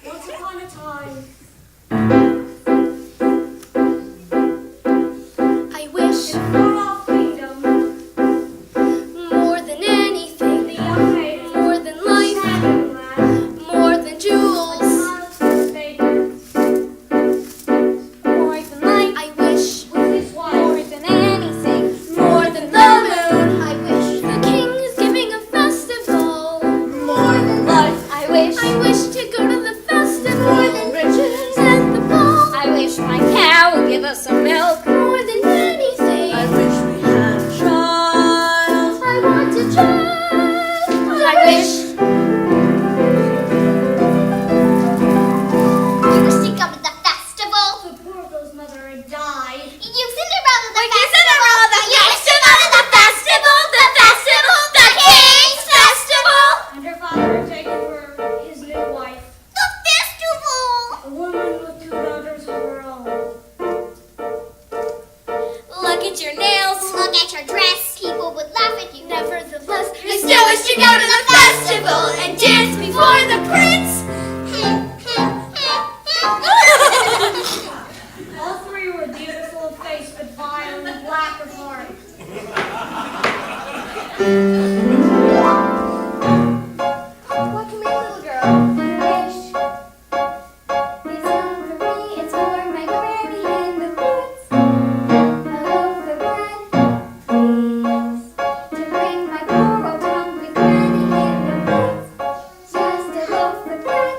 Once upon a time, I wish in a far-off kingdom, more than anything, the young maiden more than life, sang glad, more than jewels, modest maiden, more than light. I wish with his wife, more than anything, more than the moon. I wish the king is giving a festival, more than life. I wish to go to the festival, more than riches and the ball. I wish my cow would give us some milk, more than anything. I wish we had a child. I want a child. I wish we were to come to the festival. the poor girl's mother had died. You Cinderella the festival. Yes, Cinderella the festival. The festival. The King's festival. And her father had taken her his new wife, The festival. a woman with two daughters of her own. Look at your nails. Look at your dress. People would laugh at you. Nevertheless, you still wish to go to the festival and dance before the prince. All three were beautiful of face, but vile and black of heart. What can my little girl wish? It's not for me, it's for my granny in the woods. A loaf of bread, please, to bring my poor old hungry granny in the woods. Just a loaf of bread,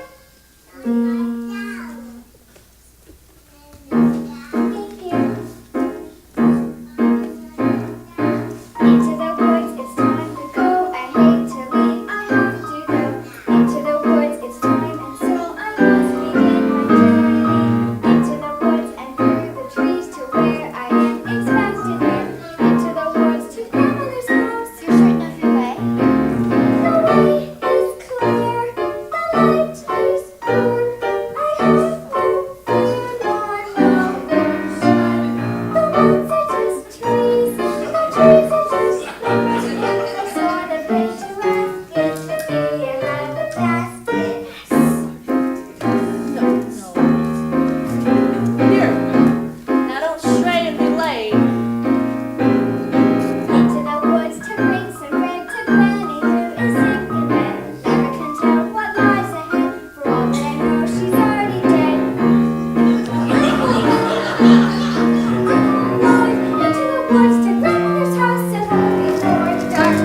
Thank you. Into the woods, it's time to go. I hate to leave, I have to go. Into the woods, it's time, and so I must begin my journey. Into the woods and through the trees to where I am expected there. Into the woods to grandmother's house. You're certain of your way? The way is clear, the light is pure. I have no fear, nor no shine. The woods are just trees, the trees are just flowers. The sort of thing to ask is the bee and I the basket. Here. Now don't stray and be late. Into the woods to bring some bread to Granny who is sick in bed. Never can tell what lies ahead. For all that I know, she's already dead. Into the woods to grandmother's house and home before dark.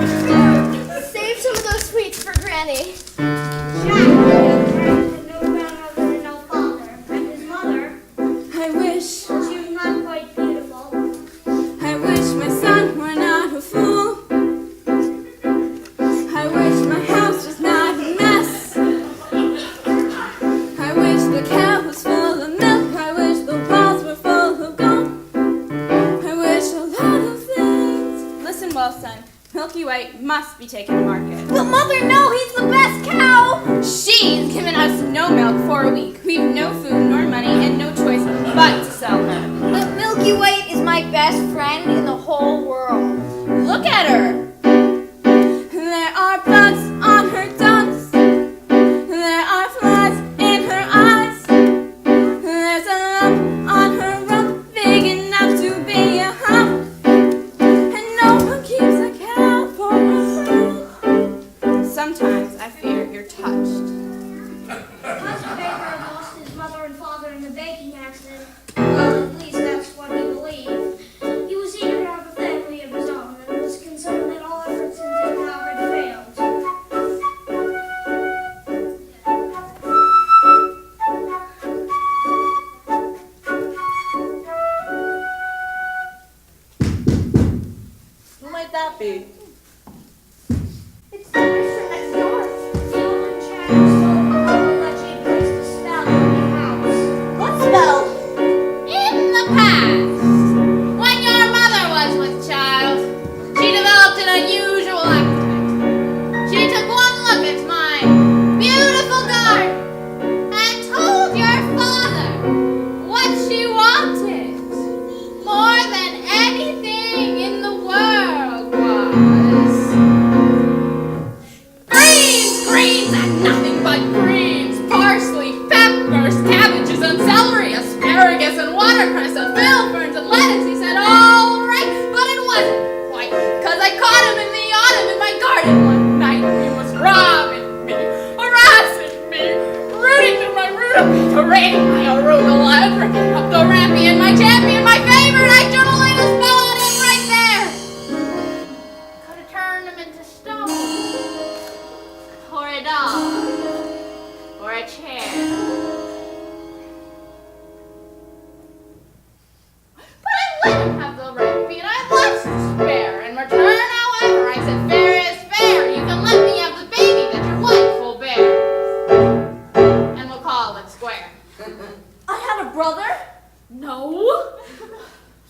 Save some of those sweets for Granny. Jack, on the other hand, had no grandmother and no father, and his mother, I wish, she was not quite beautiful. I wish my son were not a fool. I wish my house was not a mess. I wish the cow was full of milk. I wish the walls were full of gold. I wish a lot of things. Listen well, son. Milky White must be taken to market. But mother, no, he's the best cow. She's given us no milk for a week. We've no food nor money and no choice but to sell her. But Milky White is my best friend in the whole world. Look at her. There are bugs on her ducks. There are flies in her eyes. There's a lump on her rump big enough to be a hump. And no one keeps a cow for a friend. Sometimes I fear you're touched. Cousin Baker had lost his mother and father in the baking accident. Well, at least that's what he believed. He was eager to have a family of his own, and was concerned that all efforts in doing now had failed. Who might that be? It's the nurse from next door. The old Jack told her that she had placed a spell on the house. What spell? In the past, when your mother was with child, she developed an unusual appetite. She took one look at my beautiful garden and told your father what she wanted more than anything in the world was asparagus and watercress and field ferns and lettuce. He said, all right, but it wasn't quite, 'cause I caught him in the autumn in my garden one night. He was robbing me, harassing me, rooting through my rutabaga, raiding my arugula, and ripping up the rampy and my champion, my favorite. I should have laid a spell on him right there. Could have turned him into stone, or a dog, or a chair. But I let him have the rampy, and I left to spare. In return, however, I said, fair is fair. You can let me have the baby that your wife will bear. And we'll call it square. I had a brother? No.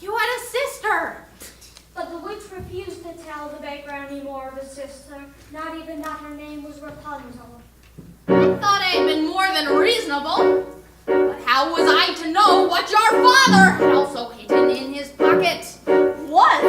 You had a sister. But the witch refused to tell the baker any more of his sister, not even that her name was Rapunzel. I thought I had been more than reasonable. But how was I to know what your father had also hidden in his pocket? What?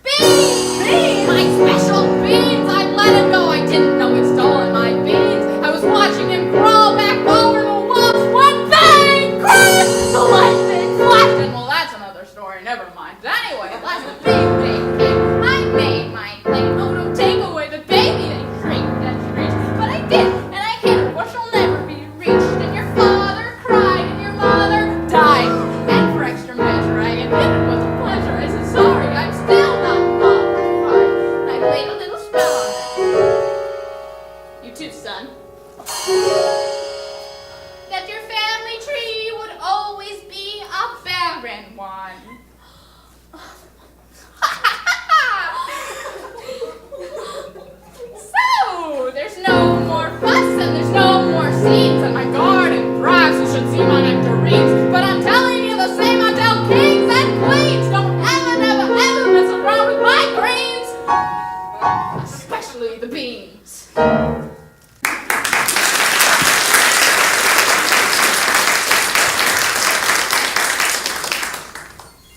Beans! Beans? My special beans! I let him go. I didn't know he'd stolen my beans. I was watching him crawl back over the wall when bang! Crash! The lightning flashed. And well, that's another story. Never mind. Anyway, last the big day came. I made my claim. Oh, don't take away the baby. They shrieked and shrieked. But I did, and I hid it where she'll never be reached. And your father cried, and your mother died. And for extra measure, I admit it was a pleasure. I said, sorry, I'm still not qualified. And I laid a little spell on it. You too, son. That your family tree would always be a barren one. So, there's no more fuss and there's no more scenes, and my garden perhaps you should see my nectarines. But I'm telling you the same, I tell kings and queens, don't ever, never, ever mess around with my greens, especially the beans.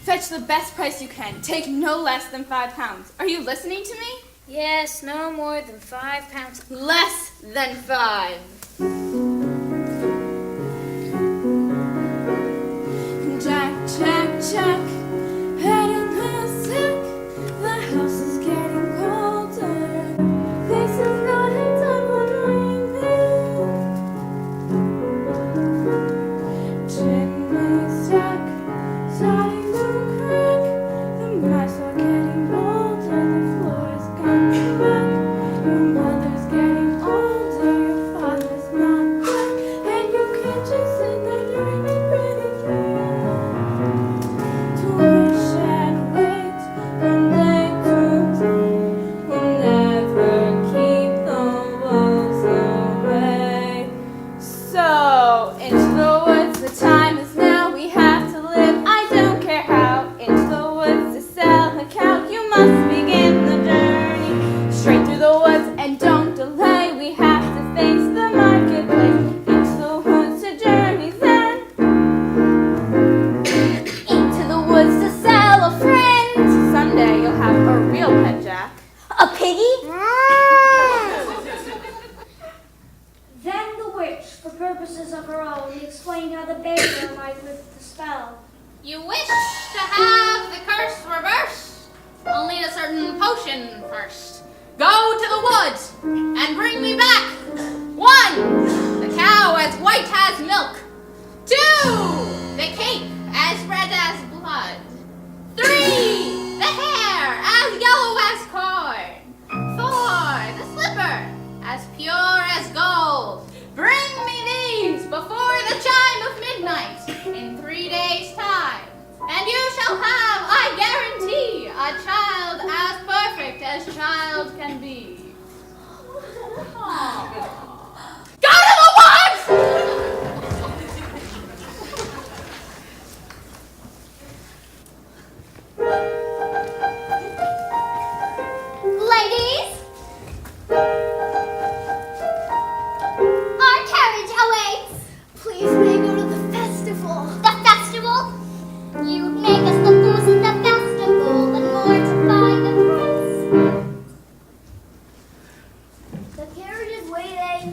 Fetch the best price you can. Take no less than £5. Are you listening to me? Yes, no more than 5 pounds. Less than 5. Jack, Jack, Jack, head in the sack. The house is getting colder. This is not a time for dreaming. Chimney stack, starting to crack. The mice are getting bolder. The floor is coming back. Your mother's getting older. Your father's not back. And you can't just sit there dreaming pretty dreams. To wish and wait from day to day will never keep the wolves away. So, into the woods, the time is now. We have to live, I don't care how. Into the woods to sell a cow. You must begin the journey. Straight through the woods and don't delay. We have to face the marketplace. Into the woods to journey then. Into the woods to sell a friend. Someday you'll have a real pet, Jack. A piggy? Then the witch, for purposes of her own, explained how the baker might lift the spell. You wish to have the curse reversed? I'll need a certain potion first. Go to the woods and bring me back 1, the cow as white as milk. 2, the cape as red as blood. 3, the hair as yellow as corn. 4, the slipper as pure as gold. Bring me these before the chime of midnight in 3 days' time, and you shall have, I guarantee, a child as perfect as child can be. Go to the woods! Ladies, our carriage awaits. Please may go to the festival. The festival? You make us the fools in the festival and mortify the prince. The carriage is waiting.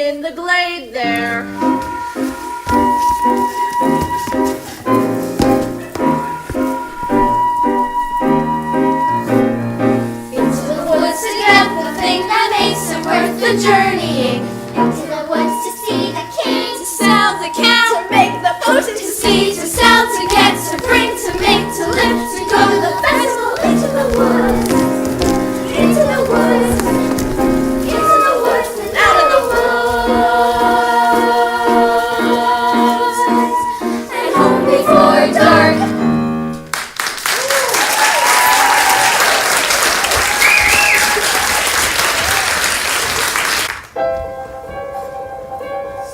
in the glade there. Into the woods to get the thing that makes it worth the journeying. Into the woods to see the king, To sell the cow, to make the potion, to see, to sell, to get, to bring, to make, to live, to go to the festival. into the woods, into the woods, into the woods and Out of the woods and home before dark.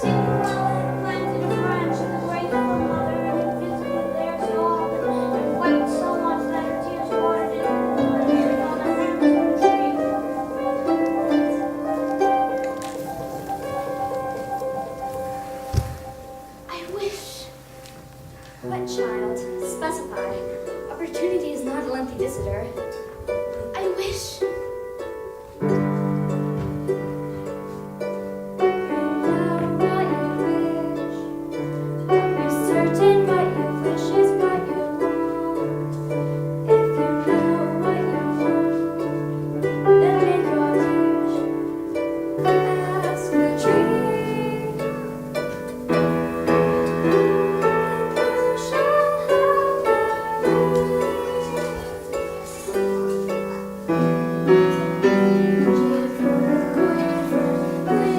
Cinderella planted a branch in the grave of her mother and visited there so often and wept so much that her tears watered in her pool and buried on the branch of the tree. I wish. What child? Specify. Opportunity is not a lengthy visitor. I wish. Certain what you wish is what you want. If you know what you want, then make your wish. Ask the tree, and you shall have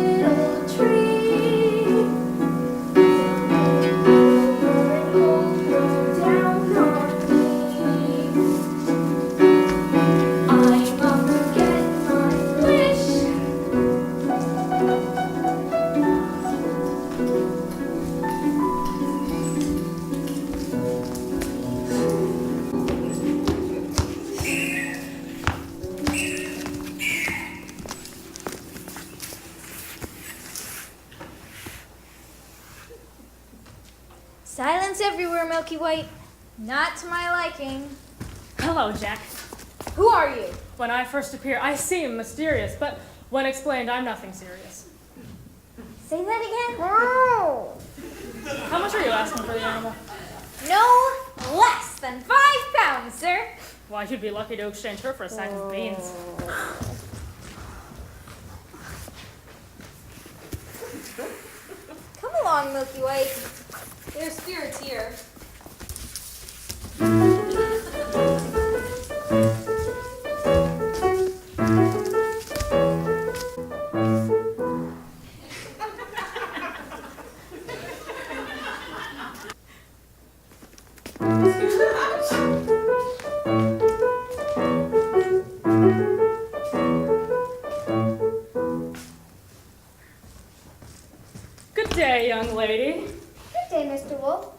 little tree. Silence everywhere, Milky White. Not to my liking. Hello, Jack. Who are you? When I first appear, I seem mysterious, but when explained, I'm nothing serious. Say that again? How much are you asking for the animal? No less than 5 pounds, sir. Why, you'd be lucky to exchange her for a sack of beans. Come along, Milky White. There's spirits here. Good day, young lady. Good day, Mr. Wolf.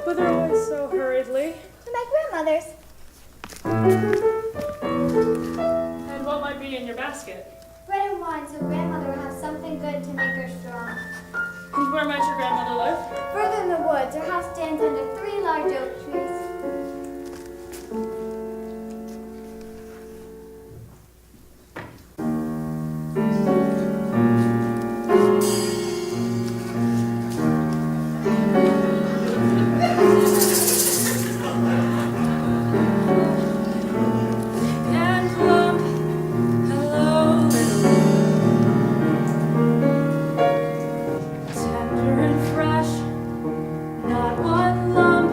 Whither away so hurriedly? To my grandmother's. And what might be in your basket? Bread and wine, so grandmother will have something good to make her strong. And where might your grandmother live? Further in the woods, her house stands under 3 large oak trees. And lump, hello, little tender and fresh, not one lump.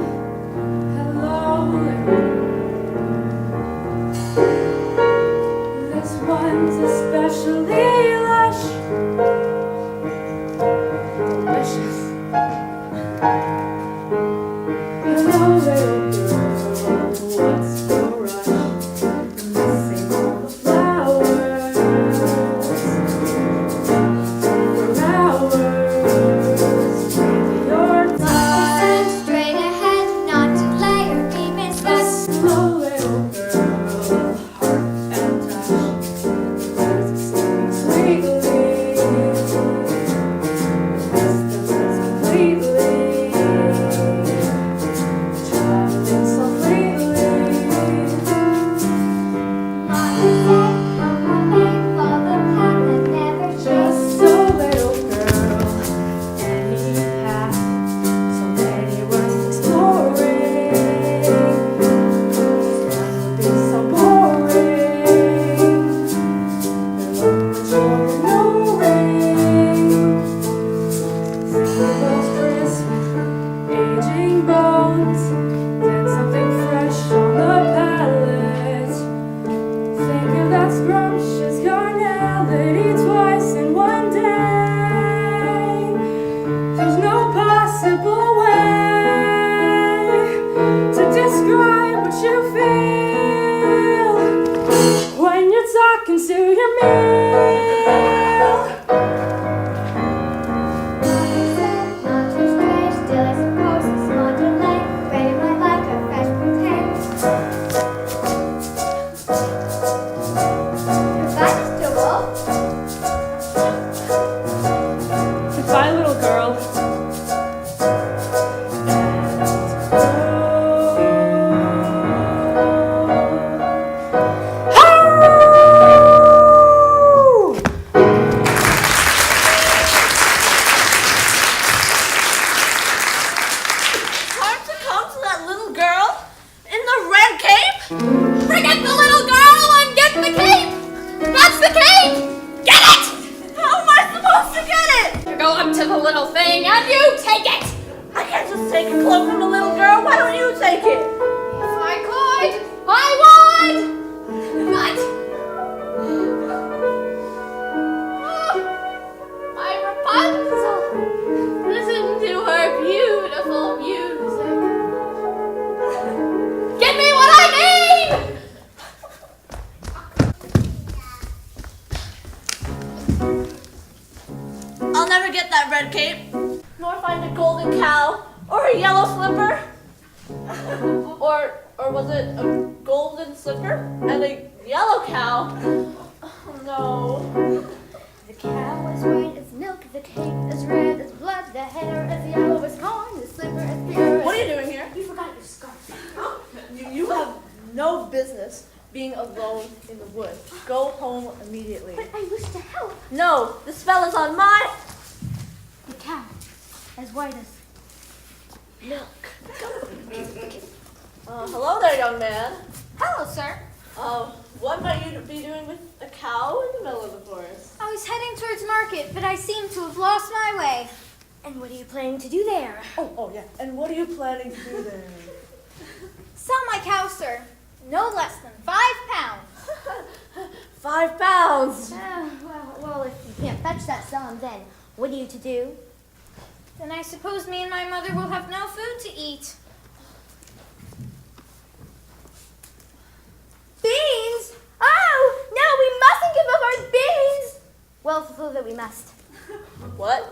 simple way to describe what you feel when you're talking to your meal. Not too strange, still I suppose it's not too late. Ready my like a fresh potato. Goodbye, Mr. Wolf. Goodbye, little girl. Time to come to that little girl in the red cape? Forget the little girl and get the cape! That's the cape! Get it! How am I supposed to get it? You go up to the little thing and you take it! I can't just take a cloak from the little girl. Why don't you take it? If I could, I would! But... my Rapunzel! Listen to her beautiful music. Give me what I need! I'll never get that red cape, nor find a golden cow, or a yellow slipper. Or was it a golden slipper and a yellow cow? Oh no. The cow is white as milk, the cape is red as blood, the hair is yellow as corn, the slipper is pure as... What are you doing here? You forgot your scarf. You have no business being alone in the woods. Go home immediately. But I wish to help. No, the spell is on my The cow, as white as... milk. Hello there, young man. Hello, sir. What might you be doing with a cow in the middle of the forest? I was heading towards market, but I seem to have lost my way. And what are you planning to do there? Oh yeah. And what are you planning to do there? Sell my cow, sir. No less than £5. 5 pounds. Well, if you can't fetch that sum, then what are you to do? Then I suppose me and my mother will have no food to eat. Beans? Oh, no, we mustn't give up our beans! Well, fulfill that we must. What?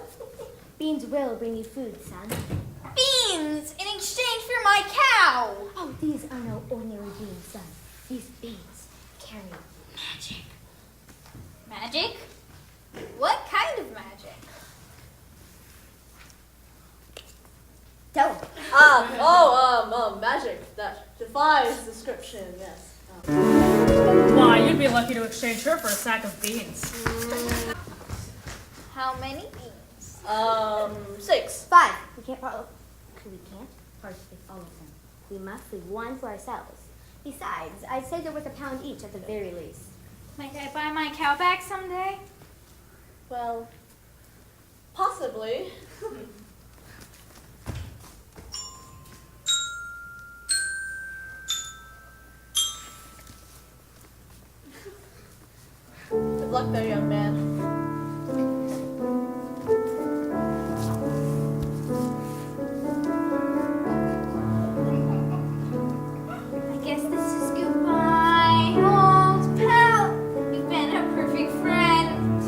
Beans will bring you food, son. Beans in exchange for my cow. Oh, these are no ordinary beans, son. These beans carry magic. Magic? What kind of magic? Tell them. Magic that defies description, yes. Why, you'd be lucky to exchange her for a sack of beans. How many beans? 6. 5. We can't part with all of them. We must leave one for ourselves. Besides, I'd say they're worth £1 each at the very least. Might I buy my cow back someday? Well, possibly. Good luck there, young man. I guess this is goodbye, old pal. You've been a perfect friend.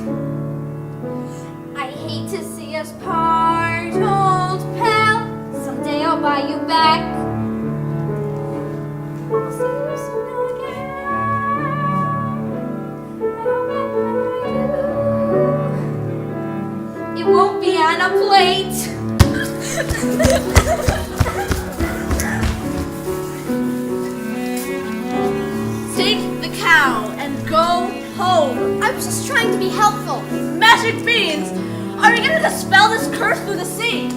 I hate to see us part, old pal. Someday I'll buy you back. I'll see you soon again. It won't be on a plate. Take the cow and go home. I was just trying to be helpful. Magic beans! Are we gonna dispel this curse through the sea?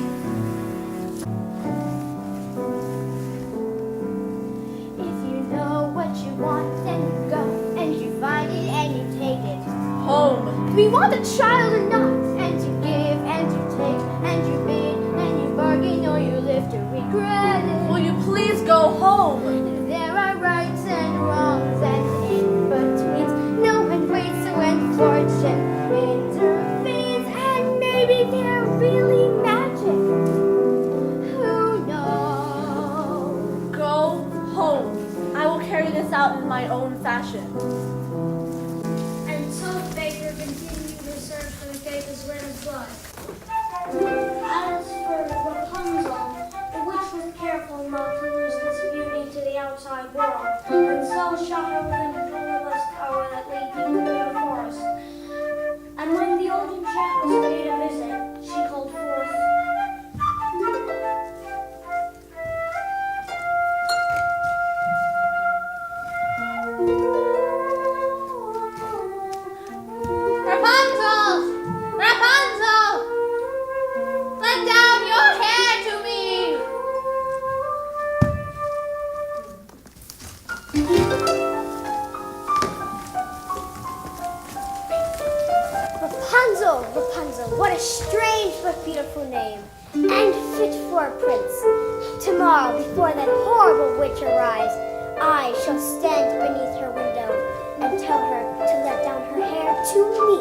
If you know what you want, then you go and you find it and you take it. Home. Do we want a child or not? And you give and you take and you bid and you bargain or you live to regret it. Will you please go home? There are rights and wrongs and in-betweens. No one waits so when fortune intervenes. And maybe they're really magic. As for Rapunzel, the witch was careful not to lose this beauty to the outside world, and so shut her within a doorless tower that lay deep in the forest. And when the old enchantress paid a visit, she called forth Rapunzel! Rapunzel! Let down your hair to me! Rapunzel, Rapunzel, what a strange but beautiful name, and fit for a prince. Tomorrow, before that horrible witch arrives, I shall stand beneath her window and tell her to let down her hair to me.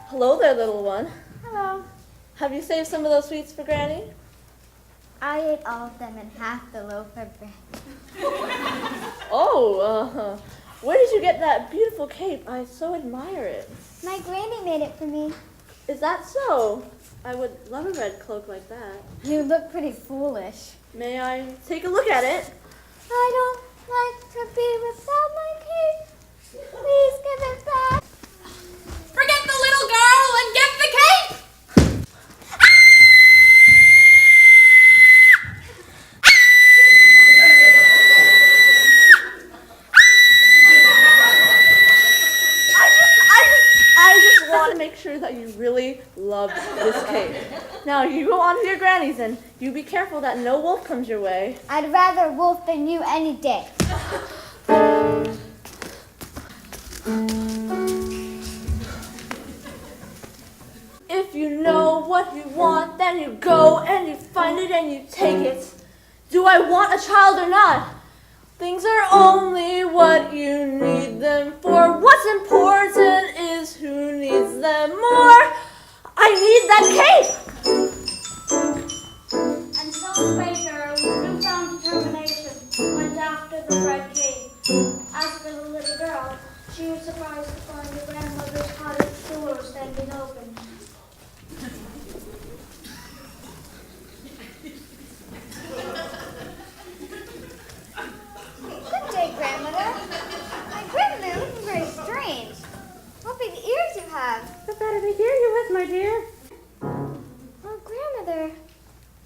Hello there, little one. Hello. Have you saved some of those sweets for Granny? I ate all of them in half the loaf of bread. Oh, where did you get that beautiful cape? I so admire it. My granny made it for me. Is that so? I would love a red cloak like that. You look pretty foolish. May I take a look at it? I don't like to be without my cape. Please give it back. Forget the little girl and get the cape! I just want to make sure that you really love this cape. Now, you go on to your granny's and you be careful that no wolf comes your way. I'd rather wolf than you any day. If you know what you want, then you go and you find it and you take it. Do I want a child or not? Things are only what you need them for. What's important is who needs them more. I need that cape! And so the baker, with newfound determination, went after the red cape. As for the little girl, she was surprised to find her grandmother's cottage door standing open. Good day, grandmother. My grandmother looking very strange. What big ears you have. The better to hear you with, my dear. Oh, grandmother,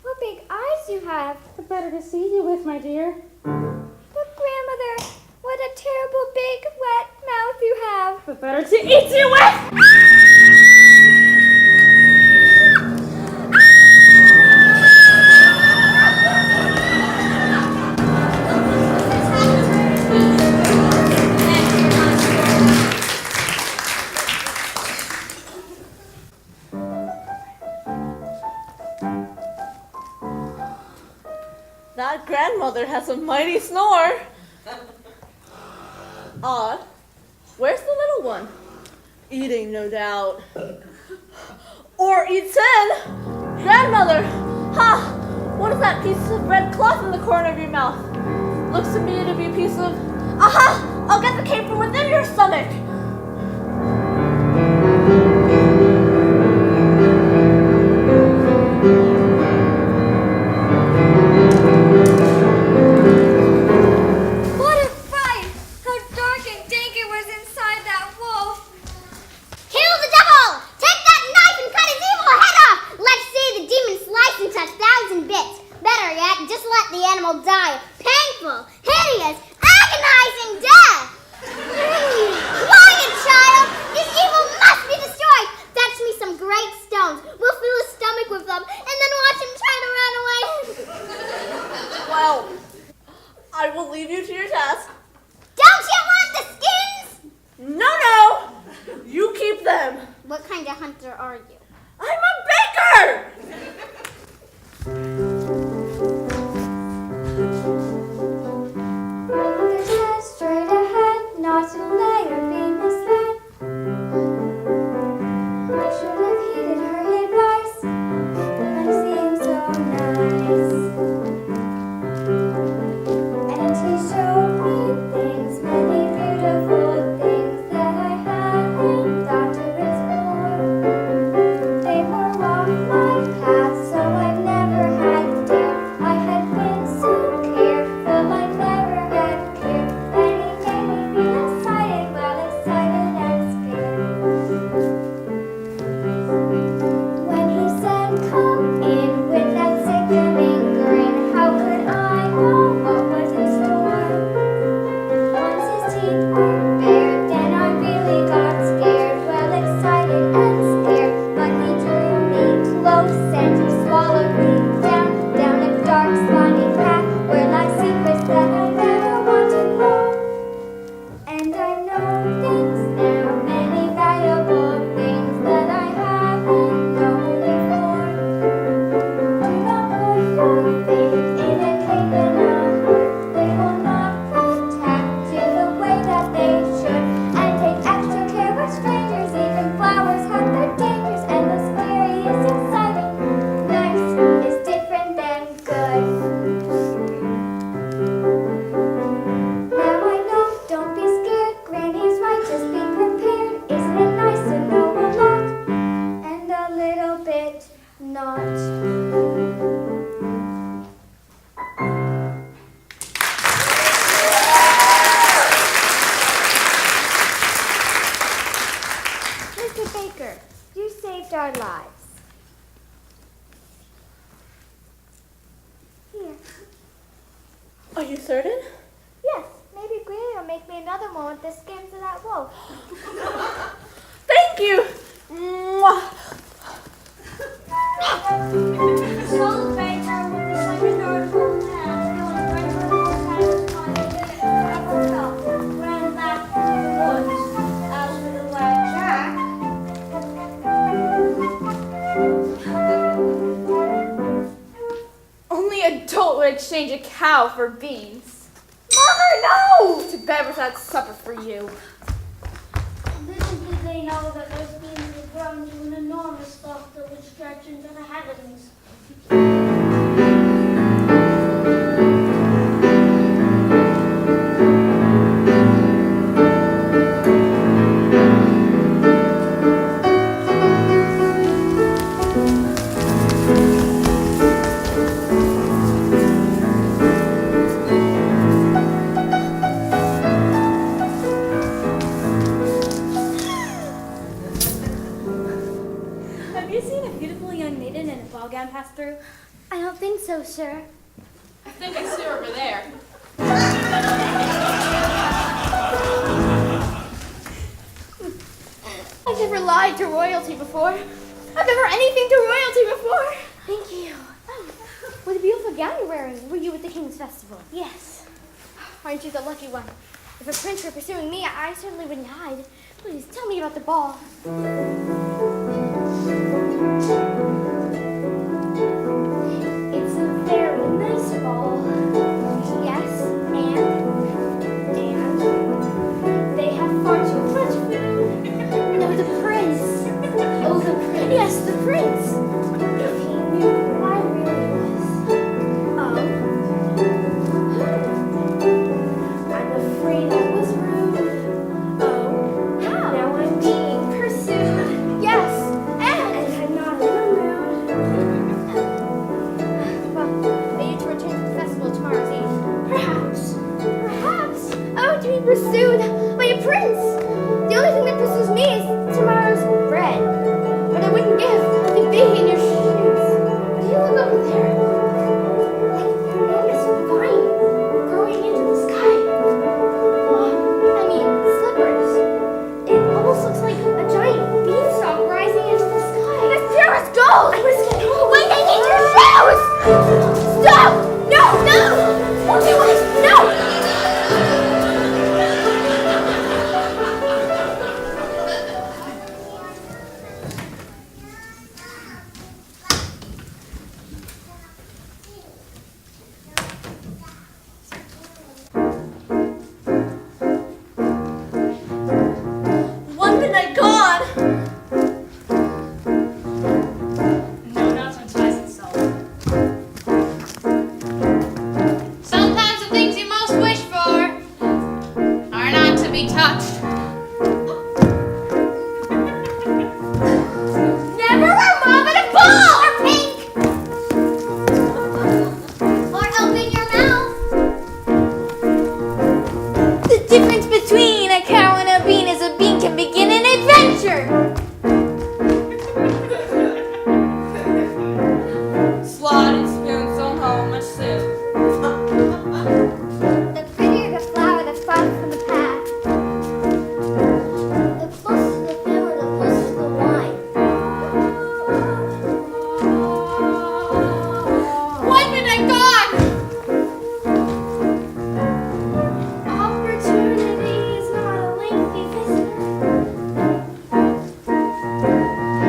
what big eyes you have. The better to see you with, my dear. But grandmother, what a terrible big wet mouth you have. The better to eat you with! That grandmother has a mighty snore. Odd. Where's the little one? Eating, no doubt. Or eats in. Grandmother! Ha! What is that piece of red cloth in the corner of your mouth? Looks to me to be a piece of... Aha! I'll get the cape from within your stomach! What a fright! How dark and dank it was inside that wolf. Kill the devil! Take that knife and cut his evil head off! Let's see the demon slice into 1,000 bits. Better yet, just let the animal die. Painful, hideous, agonizing death! Quiet, child! This evil must be destroyed! Fetch me some great stones. We'll fill his stomach with them and then watch him try to run away. Well, I will leave you to your task. Don't you want the skins? No! You keep them. What kind of hunter are you? I'm a baker! not. Mr. Baker, you saved our lives. Here. Are you certain? Yes, maybe Greeley will make me another one with the skins of that wolf. Thank you. Mwah. Sold Baker with the second article hat, feeling braver than his time ever felt. Ran back to the woods. As for the Black Jack, Only a dolt would exchange a cow for beans. Mother, no! To bed with that supper for you. little did they know that those beans had grown to an enormous stalk that would stretch into the heavens. Have you seen a beautiful young maiden in a ball gown pass through? I don't think so, sir. I think I see her over there. I've never lied to royalty before. I've never anything to royalty before. Thank you. What a beautiful gown you're wearing. Were you at the King's Festival? Yes. Aren't you the lucky one? If a prince were pursuing me, I certainly wouldn't hide. Please tell me about the ball. It's a very nice ball. Yes, and they have far too much food. No, the prince. Oh, the prince. Yes, the prince. If he knew who I really was. I'm afraid I was rude. Oh, how? Now I'm being pursued. Yes, and I'm not in the mood. Well, maybe to return to the festival tomorrow's eve. Perhaps. Perhaps. Oh, to be pursued by a prince. The only thing that pursues me is tomorrow's bread. But I wouldn't give the bee in your shoes. But you look over there. Like an enormous vine growing into the sky. I mean, slippers. It almost looks like a giant beanstalk rising into the sky. That's purest gold! I must get home. Wait, I need your shoes! Stop! No! No! Won't you wait? No! One midnight gone. No, not to entice itself. Sometimes the things you most wish for are not to be touched. Never wear mom in a ball or pink. Or open your mouth. The difference between a cow and a bean is a bean can begin an adventure. Slotted spoons don't hold much soup. The prettier the flower, the farther from the path. The closer the hammer, the closer the wine. One midnight gone. Opportunity is not a lengthy visitor.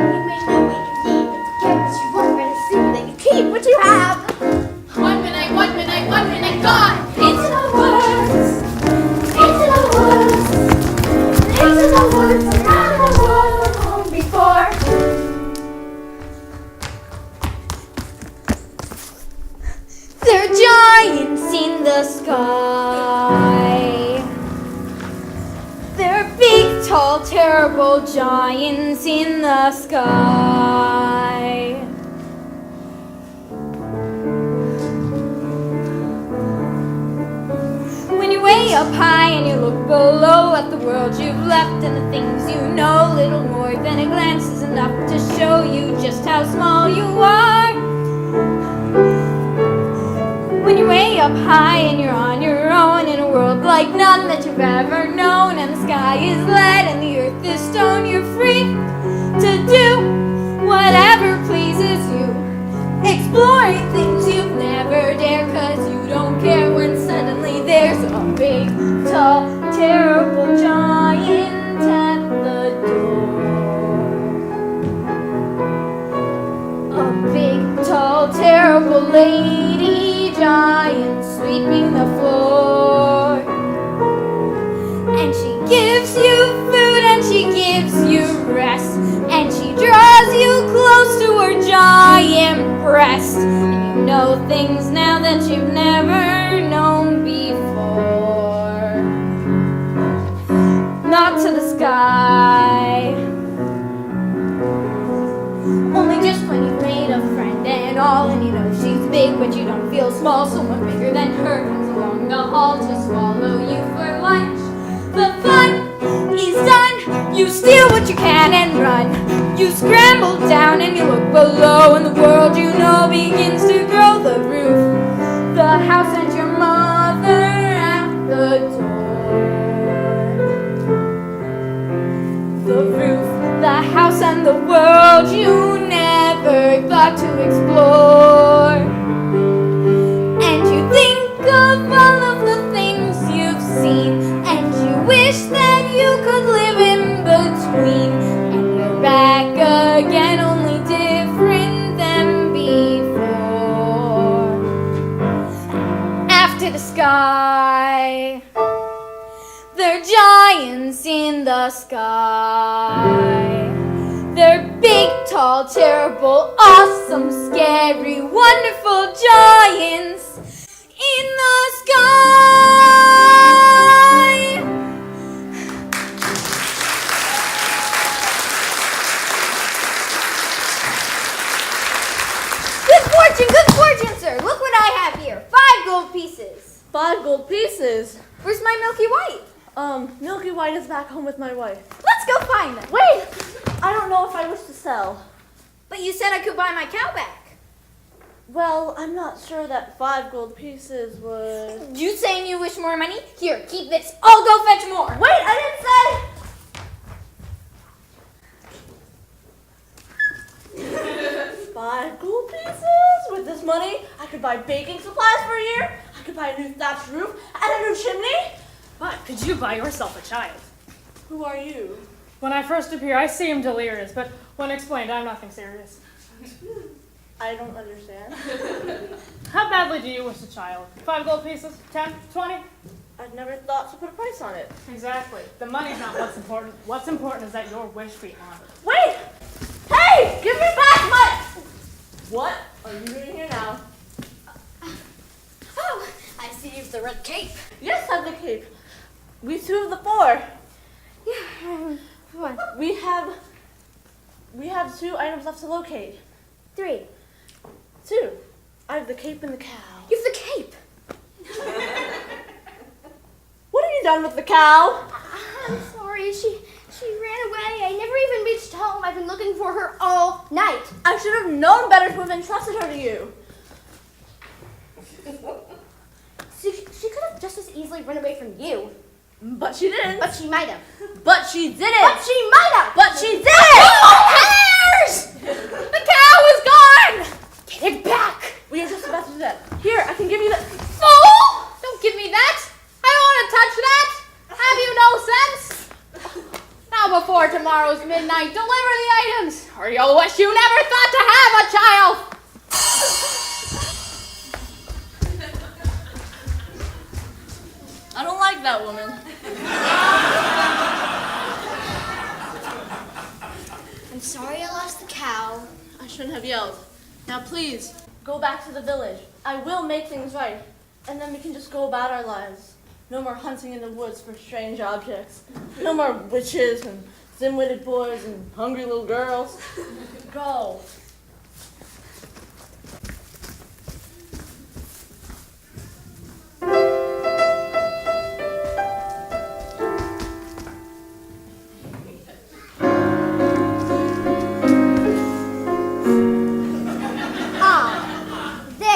You may know what you need, but to get what you want, better see that you keep what you have. One midnight gone. Into the woods, into the woods, into the woods, around the world, I've home before. There are giants in the sky. There are big, tall, terrible giants in the sky. up high and you look below at the world you've left and the things you know, little more than a glance is enough to show you just how small you are. When you're way up high and you're on your own in a world like none that you've ever known, and the sky is lead and the earth is stone, you're free to do whatever pleases you, exploring things you've never dared, 'cause you don't care when suddenly there's a big, tall, terrible giant at the door. A big, tall, terrible lady giant sweeping the floor. And she gives you food and she gives you rest, and she draws you close to her giant breast. And you know things now that you've never known before. Not to the sky, only just when you've made a friend and all, and you know she's big but you don't feel small. Someone bigger than her comes along the hall to swallow you for lunch. The fun is done, you steal what you can and run. You scramble down and you look below, and the world you know begins to grow. The roof, the house, and your mother at the door. The roof, the house, and the world you never thought to explore. And you think of all of the things you've seen, and you wish that you could live in between. And you're back again, only different than before. After the sky, they're giants in the sky. They're big, tall, terrible, awesome, scary, wonderful giants in the sky. Good fortune, sir. Look what I have here. 5 gold pieces. 5 gold pieces. Where's my Milky White? Milky White is back home with my wife. Let's go find them. Wait! I don't know if I wish to sell. But you said I could buy my cow back. Well, I'm not sure that 5 gold pieces would... You saying you wish more money? Here, keep this. I'll go fetch more. Wait, I didn't say... 5 gold pieces? With this money, I could buy baking supplies for a year. I could buy a new thatched roof and a new chimney. But could you buy yourself a child? Who are you? When I first appear, I seem delirious, but when explained, I'm nothing serious. I don't understand. How badly do you wish a child? 5 gold pieces? 10? 20? I've never thought to put a price on it. Exactly. The money's not what's important. What's important is that your wish be honored. Wait! Hey! Give me back my... What are you doing here now? Oh, I see you've the red cape. Yes, I have the cape. We 2 of the 4. Yeah. One. We have 2 items left to locate. 3. 2. I have the cape and the cow. You've the cape. What have you done with the cow? I'm sorry, she ran away. I never even reached home. I've been looking for her all night. I should have known better to have entrusted her to you. She could have just as easily run away from you. But she didn't. But she might have. But she didn't. But she might have. But she didn't. Who cares? The cow is gone. Get it back. We are just about to do that. Here, I can give you the... Fool! Don't give me that. I don't want to touch that. Have you no sense? Now before tomorrow's midnight, deliver the items, or you'll wish you never thought to have a child. I don't like that woman. I'm sorry I lost the cow. I shouldn't have yelled. Now please, go back to the village. I will make things right. And then we can just go about our lives. No more hunting in the woods for strange objects. No more witches and dim-witted boys and hungry little girls. Go.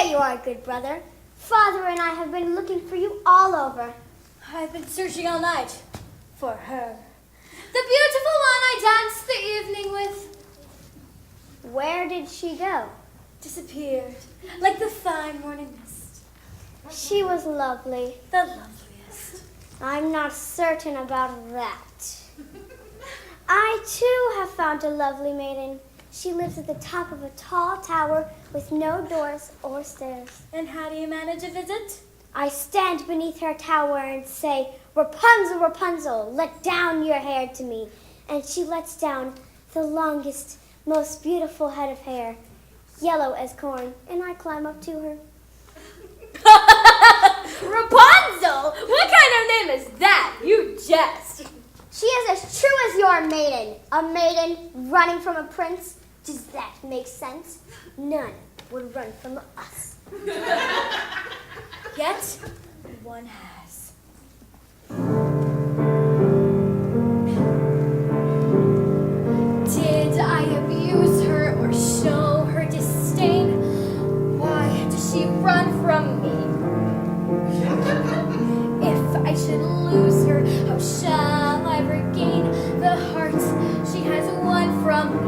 There you are, good brother. Father and I have been looking for you all over. I've been searching all night for her. The beautiful one I danced the evening with Where did she go? disappeared like the fine morning mist. She was lovely. The loveliest. I'm not certain about that. I, too, have found a lovely maiden. She lives at the top of a tall tower with no doors or stairs. And how do you manage a visit? I stand beneath her tower and say, Rapunzel, Rapunzel, let down your hair to me. And she lets down the longest, most beautiful head of hair, yellow as corn, and I climb up to her. Rapunzel? What kind of name is that? You jest. She is as true as your maiden. A maiden running from a prince. Does that make sense? None would run from us. Yet one has. Did I abuse her or show her disdain? Why does she run from me? If I should lose her, how shall I regain the heart she has won from me?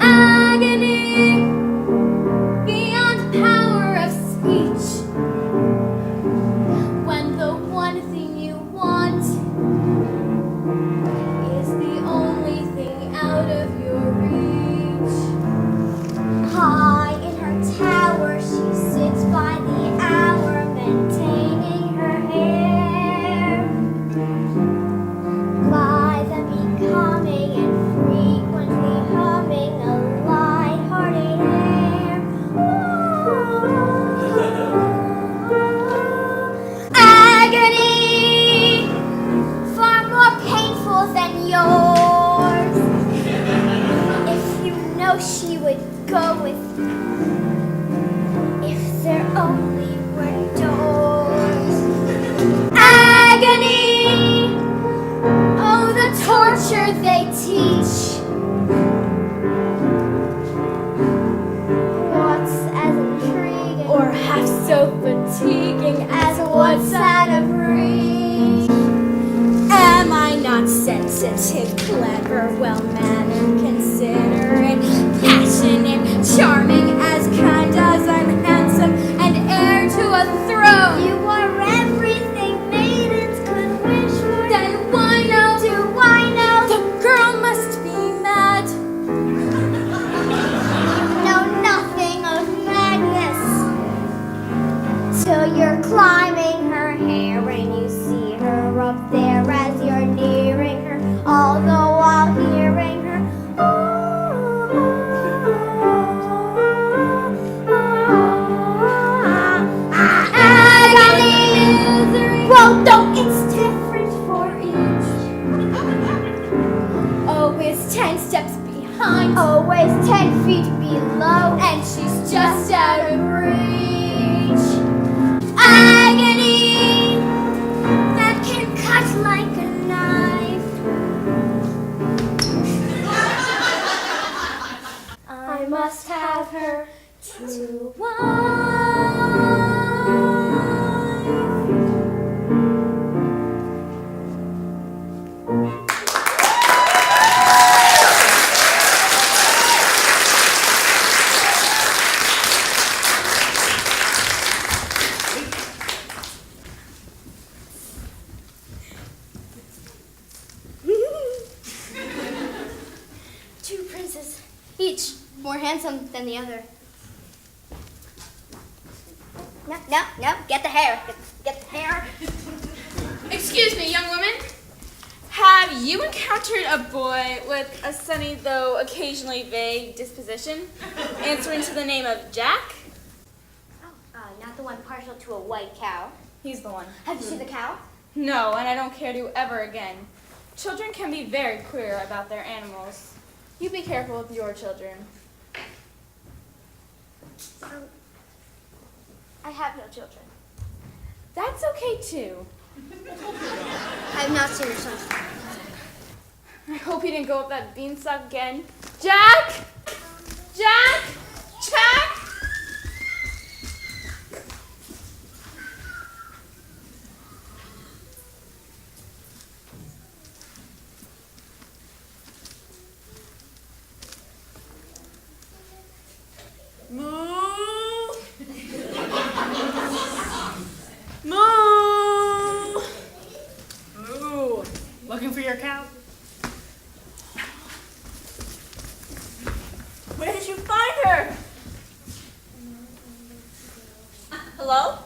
Agony beyond power of speech. When the one thing you want is the only thing out of your reach. High in her tower, she sits by the hour, maintaining her hair. By the becoming and frequently humming a light-hearted air. Agony, far more painful than yours. If you know she would go with me, if there only were doors. Agony, oh, the torture they teach. What's as intriguing Or half so fatiguing as what's out of reach? Am I not sensitive, clever, well-mannered, considerate, passionate, charming, as kind as I'm handsome, and heir to a throne? You are everything maidens could wish for. Then why no? Do I know? The girl must be mad. Know nothing of madness till you're climbing her hair and you see her up there as you're nearing her, all the while hearing her. Agony. Well, though it's different for each. Always 10 steps behind, Always 10 feet below. and she's just out of reach. Agony that can cut like a knife. I must have her to wife. Two princes, each more handsome than the other. No, no, no, get the hair. Get the hair. Excuse me, young woman. Have you encountered a boy with a sunny, though occasionally vague disposition, answering to the name of Jack? Not the one partial to a white cow. He's the one. Have you seen the cow? No, and I don't care to ever again. Children can be very queer about their animals. You be careful with your children. I have no children. That's okay, too. I have not seen your son. I hope he didn't go up that beanstalk again. Jack! Jack! Jack! Hello?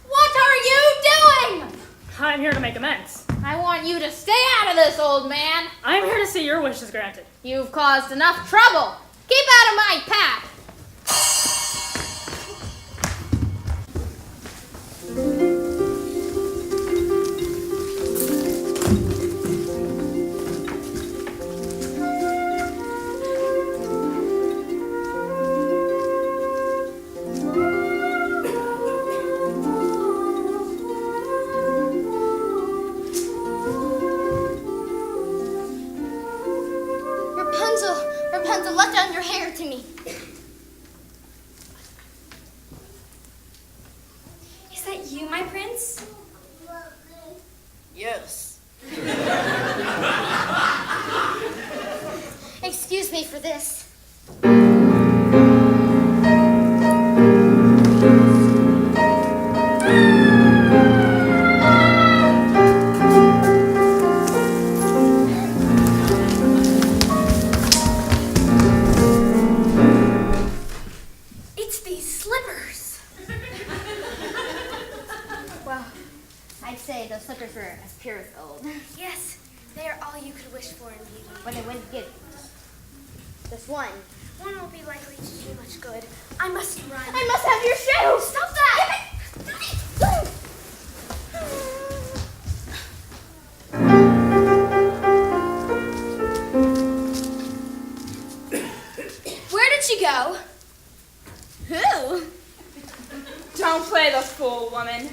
What are you doing? I'm here to make amends. I want you to stay out of this, old man. I'm here to see your wishes granted. You've caused enough trouble. Keep out of my path. Rapunzel, let down your hair to me. Is that you, my prince? Yes. Excuse me for this. It's these slippers. Well, I'd say those slippers were as pure as gold. Yes, they are all you could wish for in beauty. But I wouldn't give just one. One won't be likely to do much good. I must run. I must have your shoe! Stop that! Where did she go? Who? Don't play the fool, woman.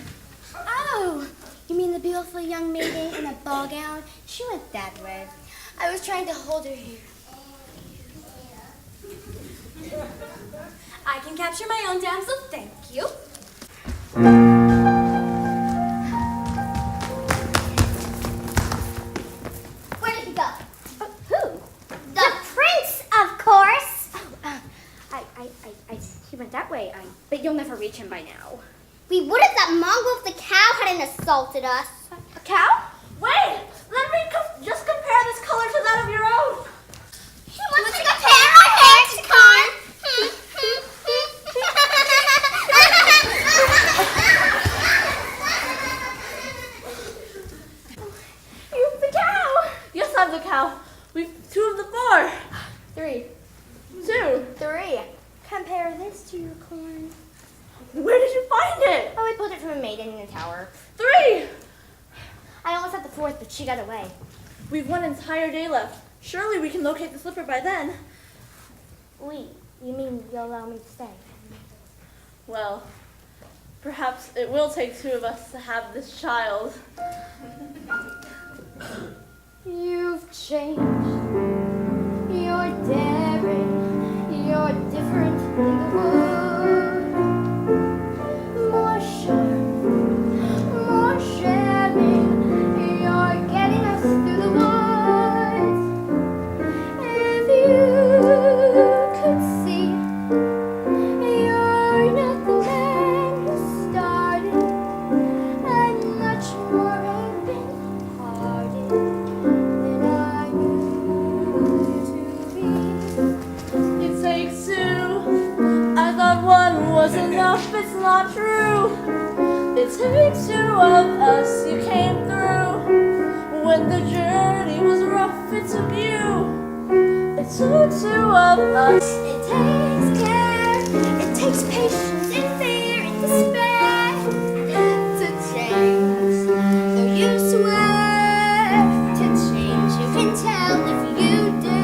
Oh, you mean the beautiful young maiden in a ball gown? She went that way. I was trying to hold her here. I can capture my own damsel, thank you. Where did he go? Who? The prince, of course. He went that way, but you'll never reach him by now. We would if that mongrel of the cow hadn't assaulted us. A cow? Wait! Let me just compare this color to that of your own. He wants to compare our hair to corn. You're the cow! Yes, I'm the cow. We've 2 of the 4. 3. 2. 3. Compare this to your corn. Where did you find it? Oh, we pulled it from a maiden in a tower. 3. I almost had the 4th, but she got away. We've 1 entire day left. Surely we can locate the slipper by then. You mean you'll allow me to stay? Well, perhaps it will take 2 of us to have this child. You've changed. You're daring. You're different in the wood. More sharp, more sharing. You're getting us through the woods. If you could see, you're not the man who started, and much more open-hearted than I knew you to be. It takes 2. I thought 1 was enough. It's not true. It takes 2 of us. You came through. When the journey was rough, it took you. It took 2 of us. It takes care, it takes patience and fear and despair to change. Though you swear to change, you can tell if you do.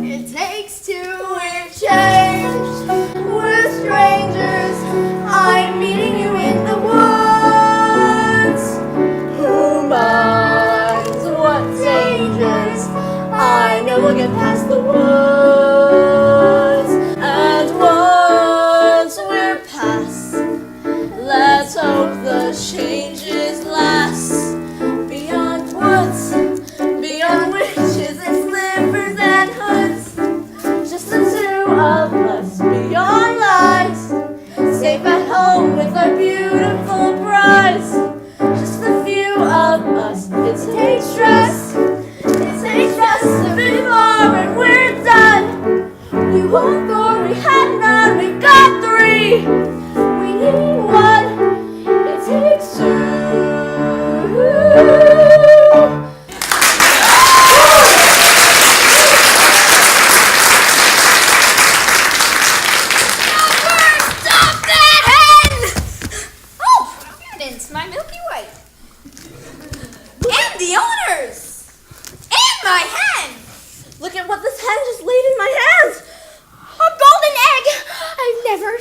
It takes 2. We've changed. We're strangers. I'm meeting you in the woods. Who minds what dangers? I know we'll get past the woods. And one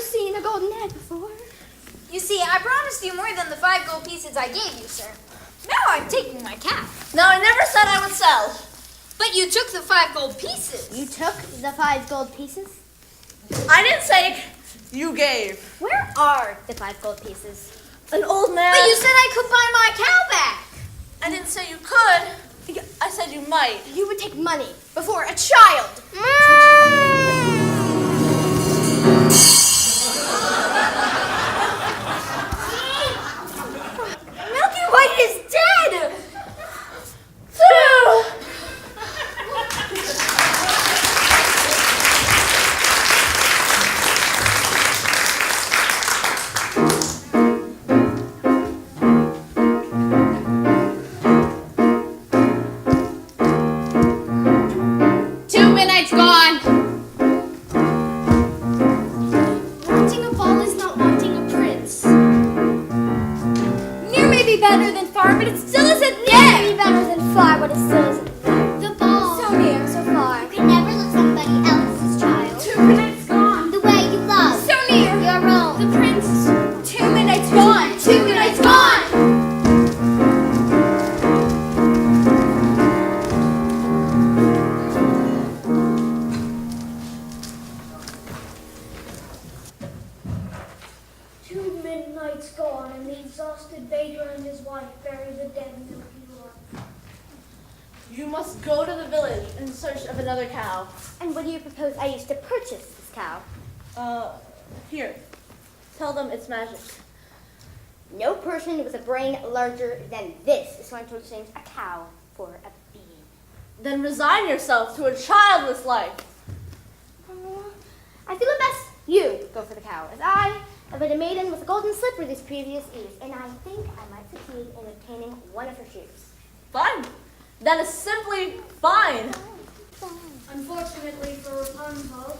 seen a golden head before. You see, I promised you more than the 5 gold pieces I gave you, sir. Now I'm taking my cap. Now, I never said I would sell. But you took the 5 gold pieces. You took the 5 gold pieces? I didn't take, you gave. Where are the 5 gold pieces? An old man. But you said I could buy my cow back. I didn't say you could. I said you might. You would take money before a child. Milky White is dead. Wanting a ball is not wanting a prince. Near may be better than far, but it still isn't Maybe near. better than far, but it still isn't The ball. so near, so far. You can never love somebody else's child. 2 minutes gone. The way you love. So near. Your own. The prince. 2 minutes gone. 2 minutes gone. Two midnights gone, and the exhausted baker and his wife bury the dead Milky White. You must go to the village in search of another cow. And what do you propose I use to purchase this cow? Here. Tell them it's magic. No person with a brain larger than this is going to exchange a cow for a bee. Then resign yourself to a childless life. I feel it best you go for the cow, as I have been a maiden with a golden slipper these previous years, and I think I might succeed in obtaining one of her shoes. Fine. That is simply fine. Unfortunately for Rapunzel,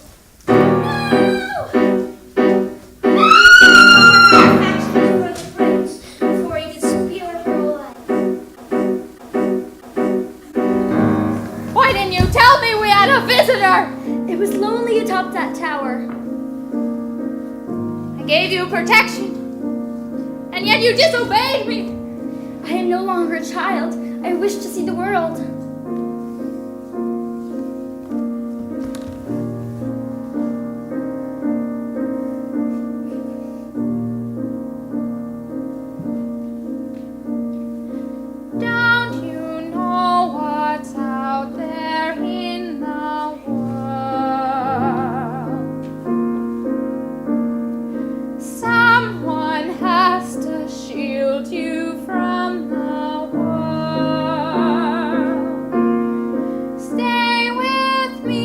affection for the prince before he could spear her away. Why didn't you tell me we had a visitor? It was lonely atop that tower. I gave you protection, and yet you disobeyed me. I am no longer a child. I wish to see the world. Don't you know what's out there in the world? Someone has to shield you from the world. Stay with me.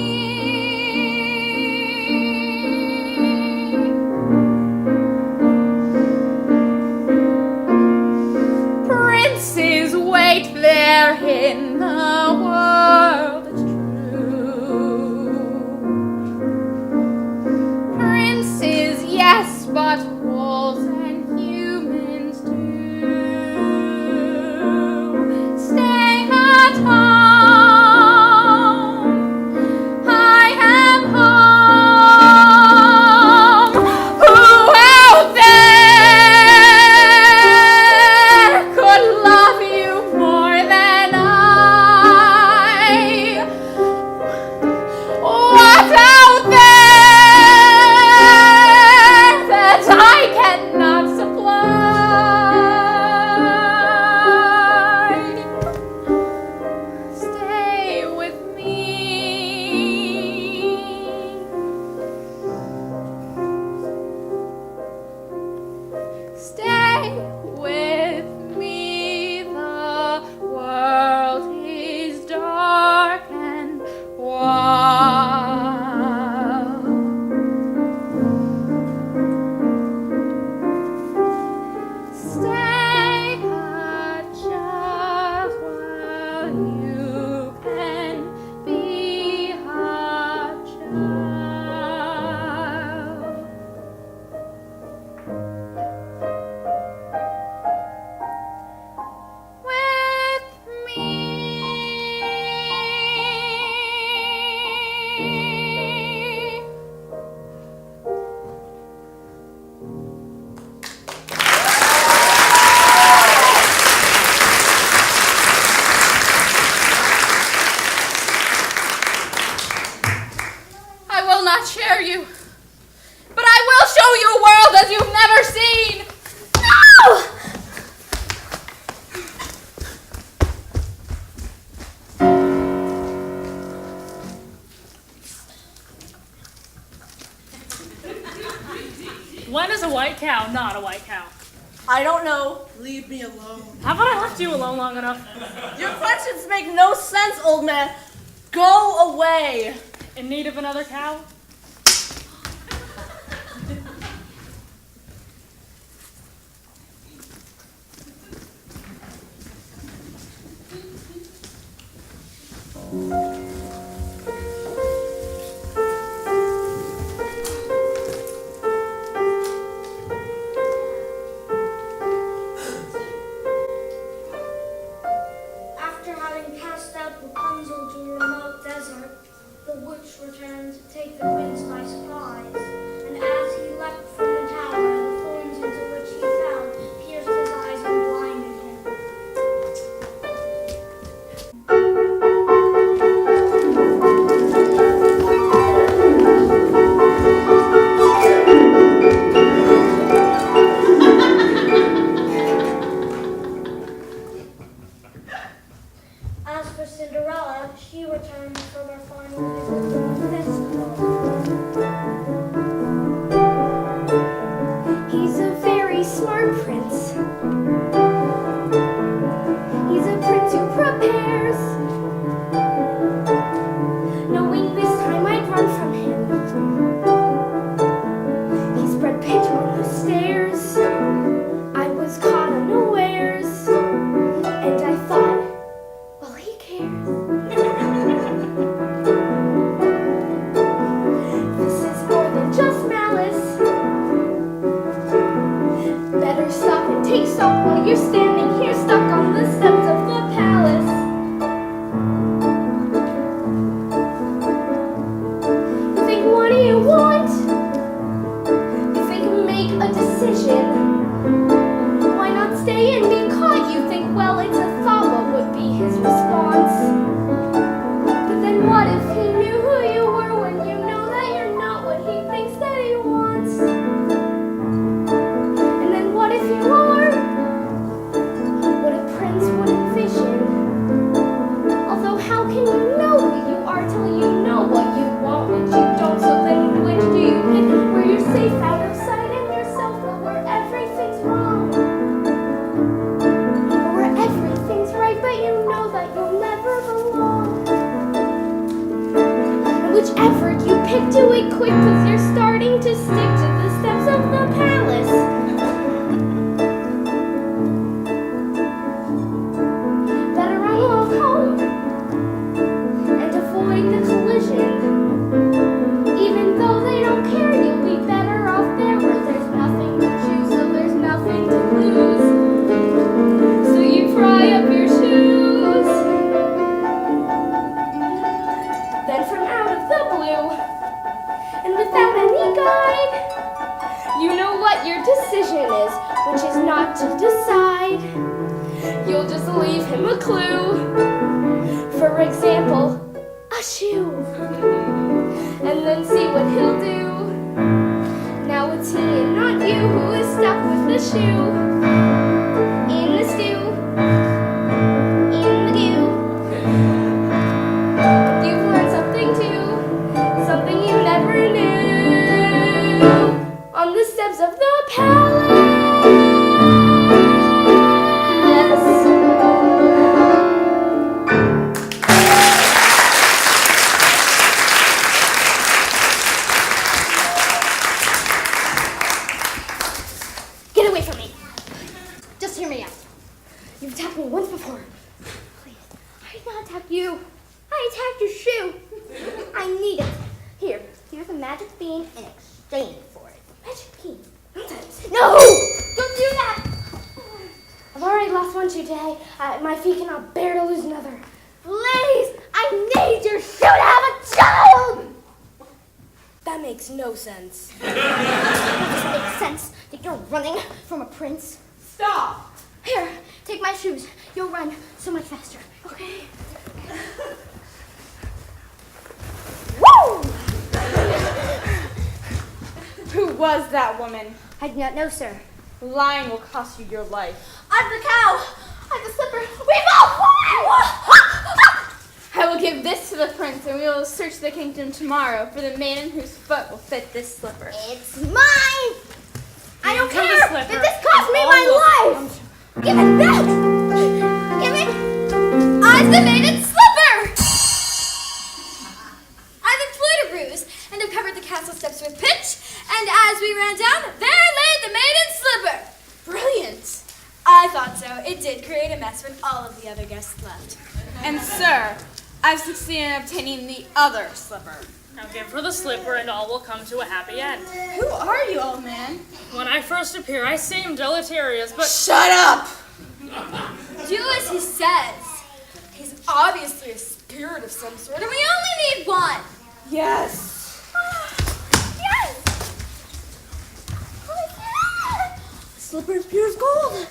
Princes wait there in the world, it's true. Princes, yes, but wolves and humans too. Stay at home. I am home. Who out there could love you more than I? What out there that I cannot is a white cow not a white cow? I don't know. Leave me alone. How about I left you alone long enough? Your questions make no sense, old man. Go away. In need of another cow? After having cast out Rapunzel to a remote desert, the witch returned to take the prince by surprise. And as he leapt from the tower, the thorns into which he fell pierced his eyes and blinded him. As for Cinderella, she returned from her final visit to the festival. He's a very smart prince. He's a prince who prepares, knowing this time I'd run from him. He spread pitch on the stairs. I was caught unawares, and I thought, well, he cares. This is more than just malice. Better stop and take stock while you're standing here stuck on the steps of the palace. You think, what do you want? You think, make a decision. Why not stay and be caught? You think, well, it's a thought, what would be his response? But then what if he knew who you were when you know that you're not what he thinks that he wants? And then what if you are what a prince would envision? Although how can you know who you are till you know what you want, what you don't? So then which do you pick? Where you're safe out of sight of yourself, but where everything's wrong? Or where everything's right, but you know that you'll never belong? And whichever you pick, do it quick, 'cause you're starting to stick to the steps of the palace. Better run along home and avoid the collision. Even though they don't care, you'll be better off there where there's nothing to choose, so there's nothing to lose. So you pry up your shoes. Then from out of the blue, and without any guide, you know what your decision is, which is not to decide. You'll just leave him a clue. For example, a shoe. And then see what he'll do. Now it's he and not you who is stuck with the shoe. In the stew. In the goo. You've learned something too. Something you never knew. On the steps of the palace. Get away from me. Just hear me out. You've attacked me once before. Please, I did not attack you. I attacked your shoe. I need it. Here, here's a magic bean in exchange for it. Magic bean? Nonsense. No! Don't do that! I've already lost one shoe today. My feet cannot bear to lose another. Please, I need your shoe to have a child! That makes no sense. It doesn't make sense that you're running from a prince. Stop. Here, take my shoes. You'll run so much faster. Okay? Woo! Who was that woman? I do not know, sir. Lying will cost you your life. I'm the cow. I'm the slipper. We both won! I will give this to the prince, and we will search the kingdom tomorrow for the maiden whose foot will fit this slipper. It's mine! Give it back! Give it! I'm the maiden slipper! I've employed a ruse and have covered the castle steps with pitch, and as we ran down, there lay the maiden slipper! Brilliant! I thought so. It did create a mess when all of the other guests left. And sir, I've succeeded in obtaining the other slipper. Now give her the slipper and all will come to a happy end. Who are you, old man? When I first appear, I seem deleterious, but Shut up! Do as he says. He's obviously a spirit of some sort, and we only need one. Yes. Yes! Slipper is pure as gold.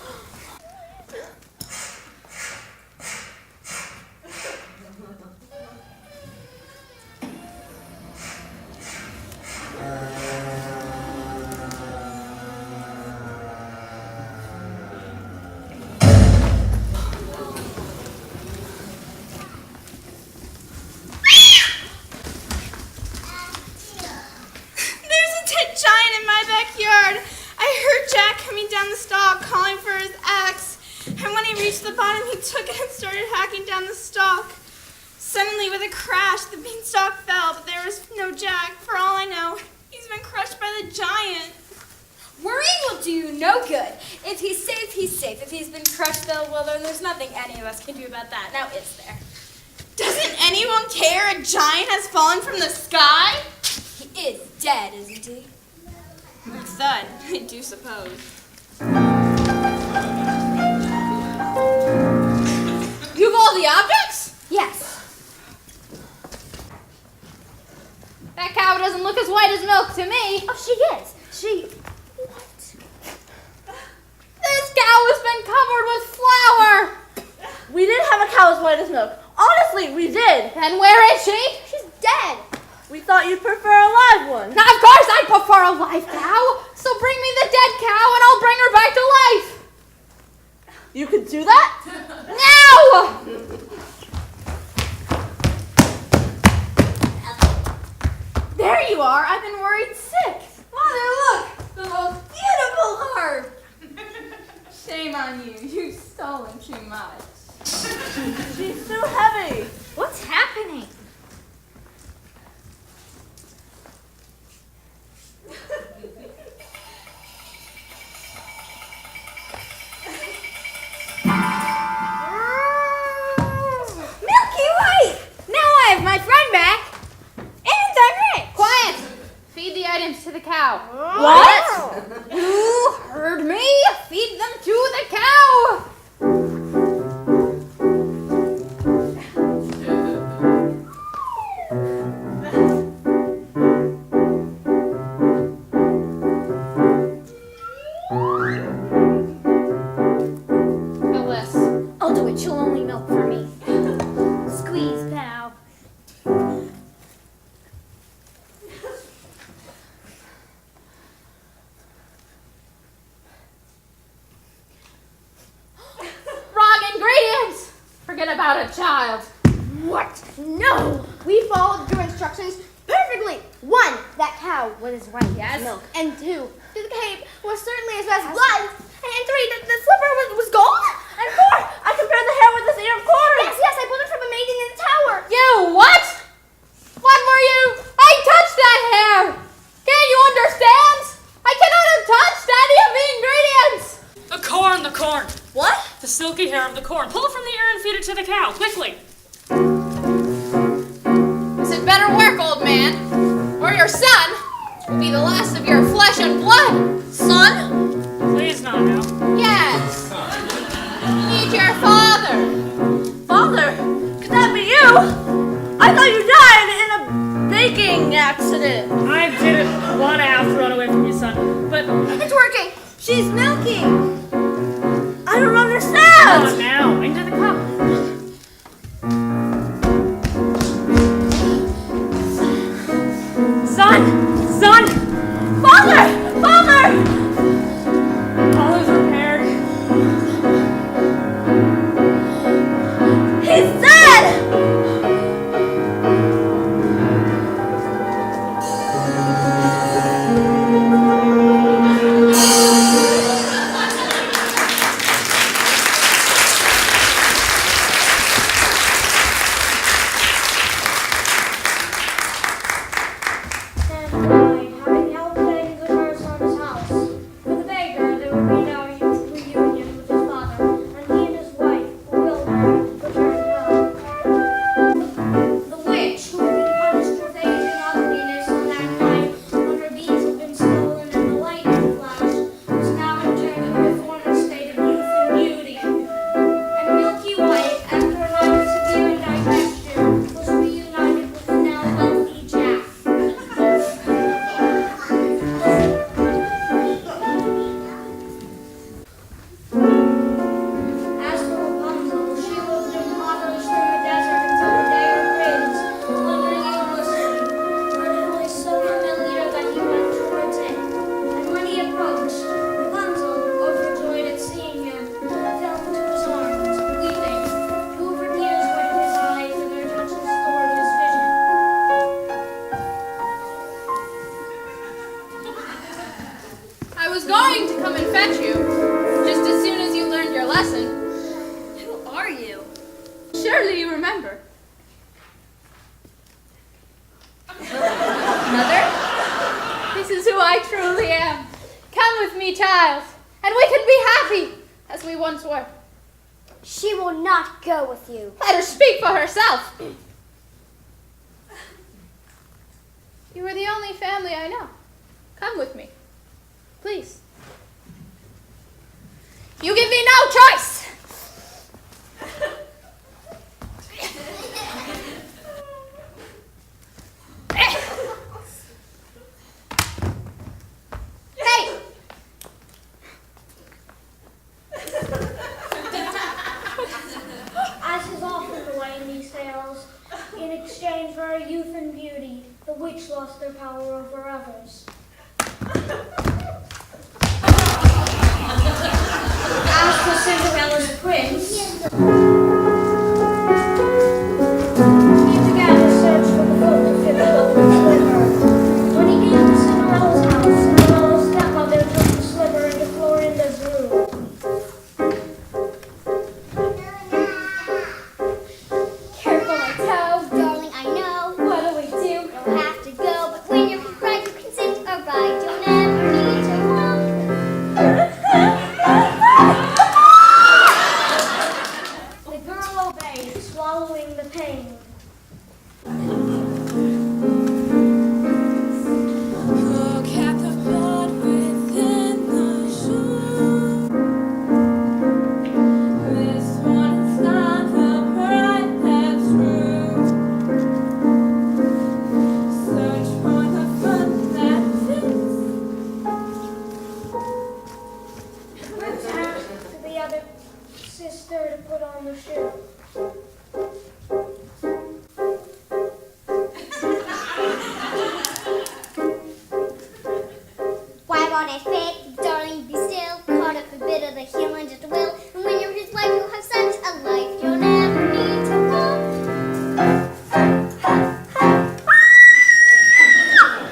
There's a dead giant in my backyard. I heard Jack coming down the stalk calling for his axe. And when he reached the bottom, he took it and started hacking down the stalk. Suddenly, with a crash, the beanstalk fell, but there was no Jack. For all I know, he's been crushed by the giant. Worrying will do you no good. If he's safe, he's safe. If he's been crushed, well, then there's nothing any of us can do about that. Now, is there? Doesn't anyone care a giant has fallen from the sky? He is dead, isn't he? With thud, I do suppose. You've all the objects? Yes. That cow doesn't look as white as milk to me. Oh, she is. This cow has been covered with flour. We didn't have a cow as white as milk. Honestly, we did. Then where is she? She's dead. We thought you'd prefer a live one. Now, of course I prefer a live cow. So bring me the dead cow and I'll bring her back to life. You could do that? Now! There you are. I've been worried sick. Mother, look. The most beautiful harp. Shame on you. You've stolen too much. She's too heavy. What's happening? Milky White! Now I have my friend back. And I'm rich. Quiet! Feed the items to the cow. What? You heard me! Feed them to the cow! Phyllis. I'll do it. She'll only milk for me. Squeeze, pal. Wrong ingredients! Forget about a child. What? No! We followed your instructions perfectly. 1, that cow was white as milk. And 2, the cape was certainly as best blood. And 3, the slipper was gold. And 4, I compared the hair with this ear of corn. Yes, I pulled it from a maiden in the tower. You what? What were you? I touched that hair! Can't you understand? I cannot have touched any of the ingredients! the corn, the corn. What? The silky hair of the corn. Pull it from the ear and feed it to the cow, quickly. This had better work, old man, or your son will be the last of your flesh and blood. Son? Please not now. Yes. Meet your father. Father, could that be you? I thought you died in a baking accident. I didn't want to have to run away from you, son, but It's working. She's milking. I don't come on understand. now, into the cup. Son! Father! Father! All is repaired. He's dead! and fetch you, just as soon as you learned your lesson. Who are you? Surely you remember. Mother, this is who I truly am. Come with me, child, and we can be happy as we once were. She will not go with you. Let her speak for herself. You are the only family I know. Come with me, please. You give me no choice. Hey! As is often the way in these tales, in exchange for her youth and beauty, the witch lost their power over others. As for Cinderella's prince, he began to search for the foot to fit the golden slipper. When he came to Cinderella's house, Cinderella's stepmother took the slipper into Florinda's room. Careful, my toe. Darling, I know. What do we do? You'll have to go, but when you're right, you can sit or ride. You'll never need to walk. The girl obeyed, swallowing the pain. Look at the blood within the shoe. This one is not the bride that's true. Search for the foot that fits. Asked the other sister to put on the shoe. Why won't it fit? Darling, be still. Caught up a bit of the heel and just a will. And when you're his wife, you'll have such a life. You'll never need to walk.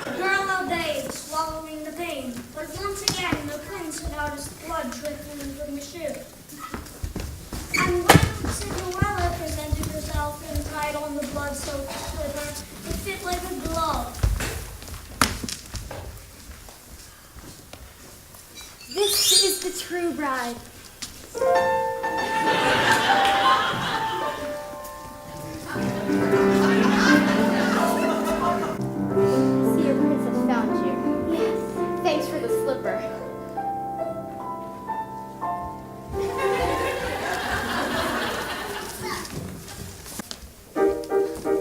The girl obeyed, swallowing the pain. But once again, the prince noticed blood trickling from the shoe. And when Cinderella presented herself and tied on the blood-soaked slipper, it fit like a glove. This is the true bride. See, your princess found you. Yes. Thanks for the slipper.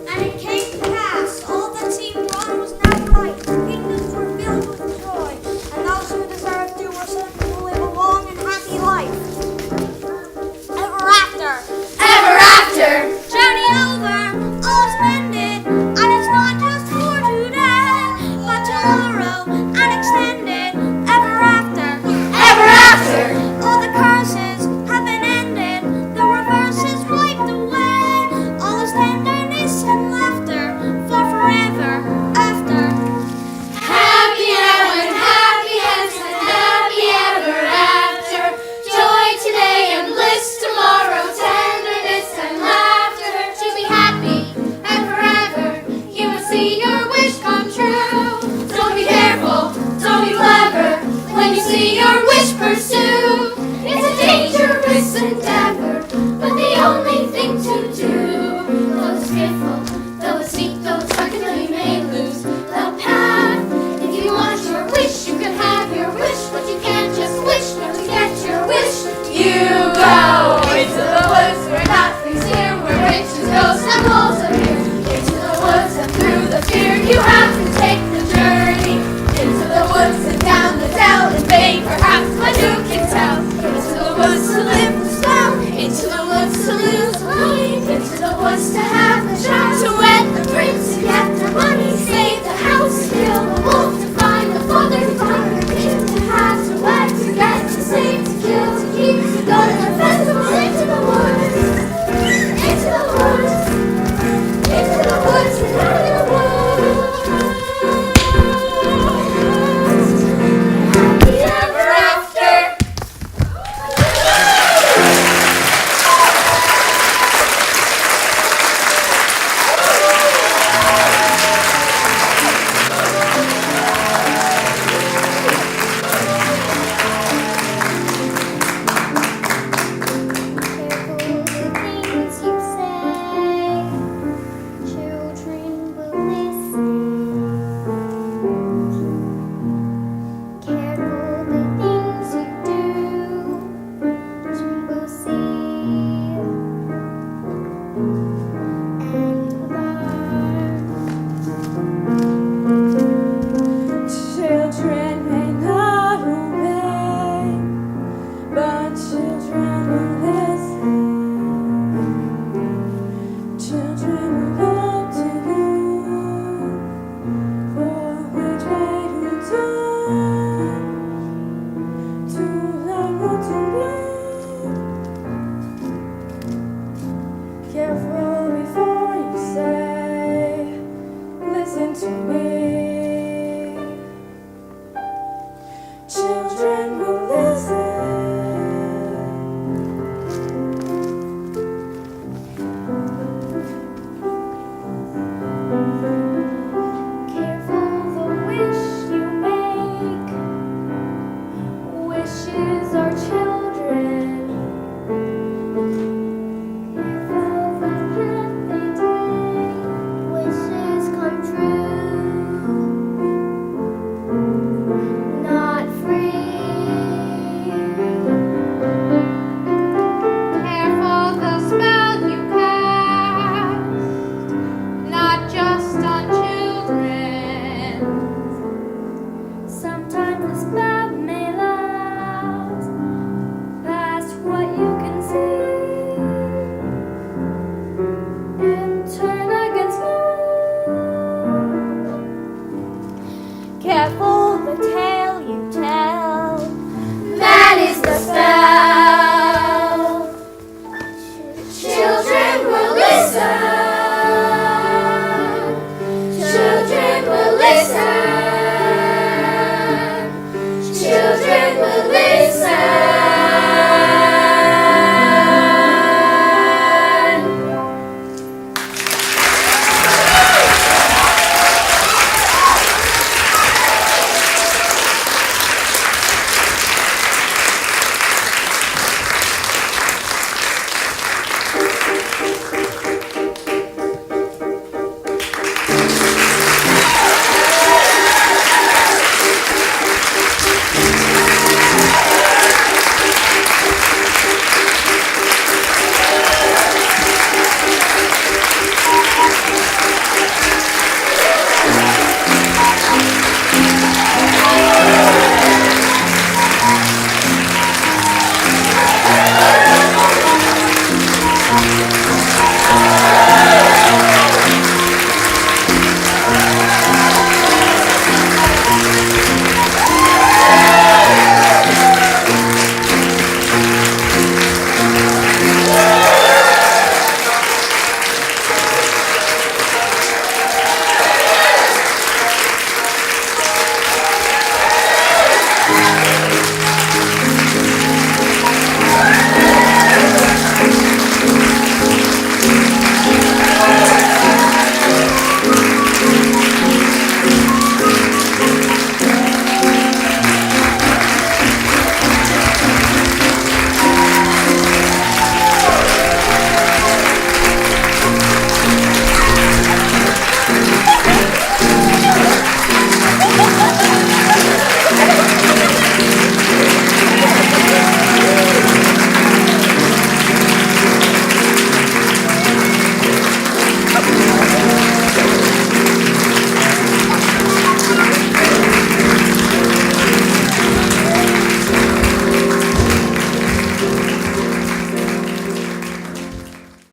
And it came to pass, all that seemed wrong was now right. Kingdoms were filled with joy, and those who deserved to were sent to live a long and happy life. wishes are children.